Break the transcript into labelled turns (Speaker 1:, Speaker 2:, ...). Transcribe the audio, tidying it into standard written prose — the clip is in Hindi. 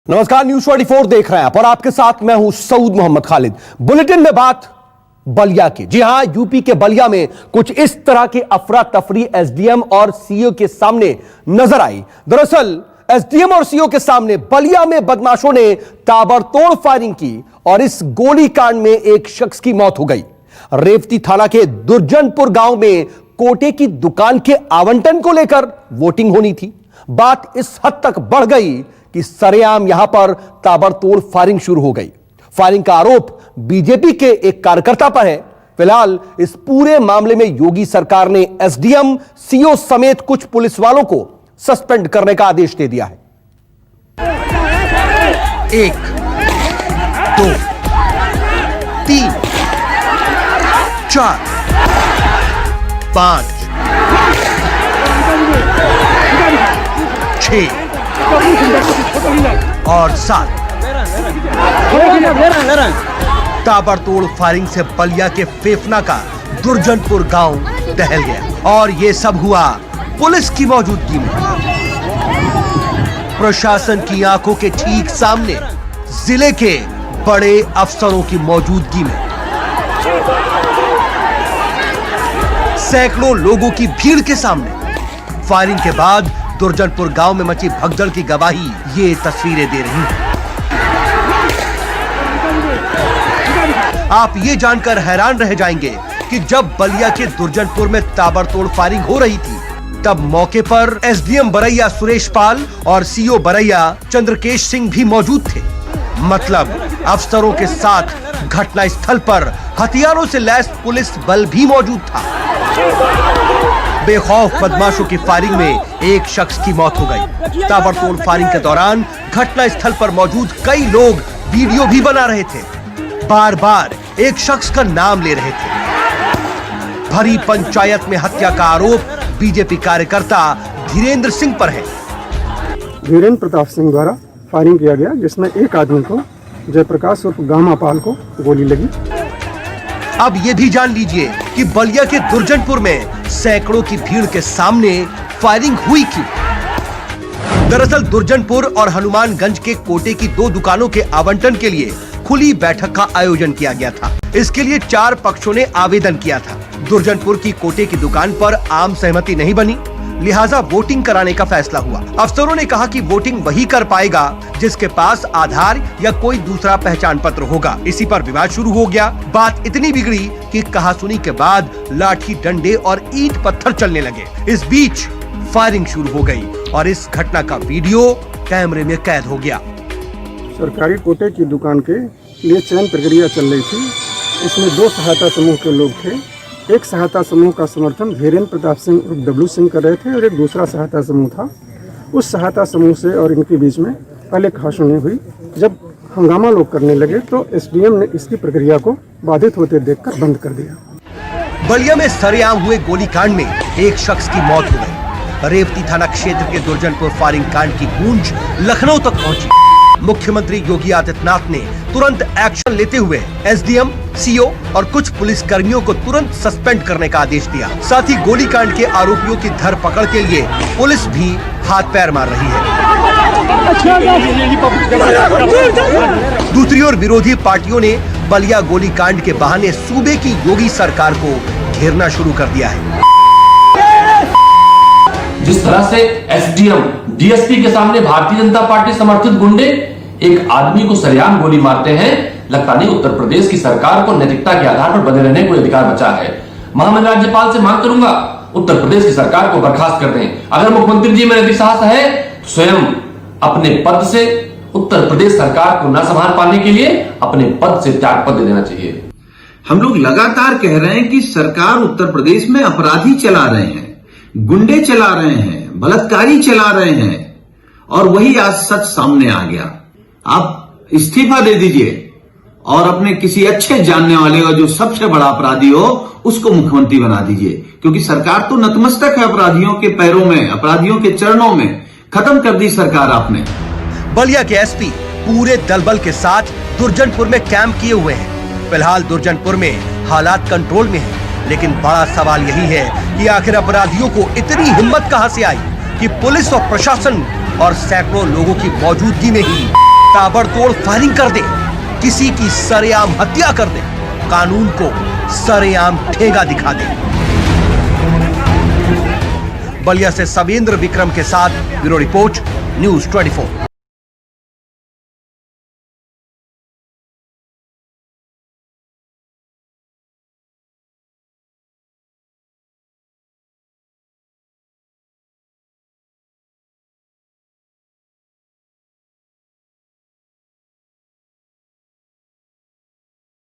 Speaker 1: नमस्कार, न्यूज 24 देख रहे हैं आप और आपके साथ मैं हूं सऊद मोहम्मद खालिद। बुलेटिन में बात बलिया की। जी हां, यूपी के बलिया में कुछ इस तरह की अफरा तफरी एसडीएम और सीओ के सामने नजर आई। दरअसल एसडीएम और सीओ के सामने बलिया में बदमाशों ने ताबड़तोड़ फायरिंग की और इस गोलीकांड में एक शख्स की मौत हो गई। रेवती थाना के दुर्जनपुर गांव में कोटे की दुकान के आवंटन को लेकर वोटिंग होनी थी। बात इस हद तक बढ़ गई कि सरेआम यहां पर ताबड़तोड़ फायरिंग शुरू हो गई। फायरिंग का आरोप बीजेपी के एक कार्यकर्ता पर है। फिलहाल इस पूरे मामले में योगी सरकार ने एसडीएम, सीओ समेत कुछ पुलिस वालों को सस्पेंड करने का आदेश दे दिया है।
Speaker 2: 1, 2, 3, 4, 5, 6 और 7। ताबड़तोड़ फायरिंग से बलिया के फेफना का दुर्जनपुर गांव दहल गया और ये सब हुआ पुलिस की मौजूदगी में। प्रशासन की आंखों के ठीक सामने, जिले के बड़े अफसरों की मौजूदगी में, सैकड़ों लोगों की भीड़ के सामने फायरिंग के बाद दुर्जनपुर गांव में मची भगदड़ की गवाही ये तस्वीरें दे रही हैं। आप ये जानकर हैरान रह जाएंगे कि जब बलिया के दुर्जनपुर में ताबड़तोड़ फायरिंग हो रही थी, तब मौके पर एसडीएम बरैया सुरेश पाल और सीओ बरैया चंद्रकेश सिंह भी मौजूद थे। मतलब अफसरों के साथ घटना स्थल पर हथियारों से लैस पुलिस बल भी मौजूद था। बेखौफ बदमाशों की फायरिंग में एक शख्स की मौत हो गई। ताबड़तोड़ फायरिंग के दौरान घटना स्थल पर मौजूद कई लोग वीडियो भी बना रहे थे, बार बार एक शख्स का नाम ले रहे थे। भरी पंचायत में हत्या का आरोप बीजेपी कार्यकर्ता धीरेन्द्र सिंह पर है।
Speaker 3: वीरेंद्र प्रताप सिंह द्वारा फायरिंग किया गया, जिसमें एक आदमी को, जयप्रकाश उर्फ गामा पाल को गोली लगी।
Speaker 2: अब ये भी जान लीजिए कि बलिया के दुर्जनपुर में सैकड़ों की भीड़ के सामने फायरिंग हुई क्यों। दरअसल दुर्जनपुर और हनुमानगंज के कोटे की 2 दुकानों के आवंटन के लिए खुली बैठक का आयोजन किया गया था। इसके लिए 4 पक्षों ने आवेदन किया था। दुर्जनपुर की कोटे की दुकान पर आम सहमति नहीं बनी, लिहाजा वोटिंग कराने का फैसला हुआ। अफसरों ने कहा कि वोटिंग वही कर पाएगा जिसके पास आधार या कोई दूसरा पहचान पत्र होगा। इसी पर विवाद शुरू हो गया। बात इतनी बिगड़ी कि कहासुनी के बाद लाठी, डंडे और ईंट पत्थर चलने लगे। इस बीच फायरिंग शुरू हो गई और इस घटना का वीडियो कैमरे में कैद हो गया।
Speaker 3: सरकारी कोटे की दुकान के लिए चयन प्रक्रिया चल रही थी। इसमें 2 सहायता समूह के लोग थे। एक सहायता समूह का समर्थन वीरेंद्र प्रताप सिंह उर्फ डब्लू सिंह कर रहे थे और एक दूसरा सहायता समूह था। उस सहायता समूह से और इनके बीच में पहले कहासुनी हुई। जब हंगामा लोग करने लगे तो एसडीएम ने इसकी प्रक्रिया को बाधित होते देखकर बंद कर दिया।
Speaker 2: बलिया में सरेआम हुए गोलीकांड में एक शख्स की मौत हो गई। रेवती थाना क्षेत्र के दुर्जनपुर फायरिंग कांड की गूंज लखनऊ तक पहुंची। मुख्यमंत्री योगी आदित्यनाथ ने तुरंत एक्शन लेते हुए एसडीएम, सीओ और कुछ पुलिस कर्मियों को तुरंत सस्पेंड करने का आदेश दिया। साथ ही गोलीकांड के आरोपियों की धरपकड़ के लिए पुलिस भी हाथ पैर मार रही है। दूसरी ओर विरोधी पार्टियों ने बलिया गोलीकांड के बहाने सूबे की योगी सरकार को घेरना शुरू कर दिया है।
Speaker 4: जिस तरह से एसडीएम, डीएसपी के सामने भारतीय जनता पार्टी समर्थित गुंडे एक आदमी को सरेआम गोली मारते हैं, लगता नहीं उत्तर प्रदेश की सरकार को नैतिकता के आधार पर बने रहने कोई अधिकार बचा है। मैं राज्यपाल से मांग करूंगा, उत्तर प्रदेश की सरकार को बर्खास्त कर दें। अगर मुख्यमंत्री जी में नैतिक साहस है तो स्वयं अपने पद से उत्तर प्रदेश सरकार को न संभाल पाने के लिए अपने पद से त्यागपत्र दे देना चाहिए।
Speaker 5: हम लोग लगातार कह रहे हैं कि सरकार उत्तर प्रदेश में अपराधी चला रहे हैं, गुंडे चला रहे हैं, बलात्कारी चला रहे हैं, और वही आज सच सामने आ गया। आप इस्तीफा दे दीजिए और अपने किसी अच्छे जानने वाले का जो सबसे बड़ा अपराधी हो उसको मुख्यमंत्री बना दीजिए, क्योंकि सरकार तो नतमस्तक है अपराधियों के पैरों में, अपराधियों के चरणों में। खत्म कर दी सरकार आपने।
Speaker 2: बलिया के एसपी पूरे दलबल के साथ दुर्जनपुर में कैंप किए हुए हैं। फिलहाल दुर्जनपुर में हालात कंट्रोल में है, लेकिन बड़ा सवाल यही है कि आखिर अपराधियों को इतनी हिम्मत कहां से आई कि पुलिस और प्रशासन और सैकड़ों लोगों की मौजूदगी में ही ताबड़तोड़ फायरिंग कर दे, किसी की सरेआम हत्या कर दे, कानून को सरेआम ठेंगा दिखा दे। बलिया से सवेंद्र विक्रम के साथ ब्यूरो रिपोर्ट, न्यूज़ 24।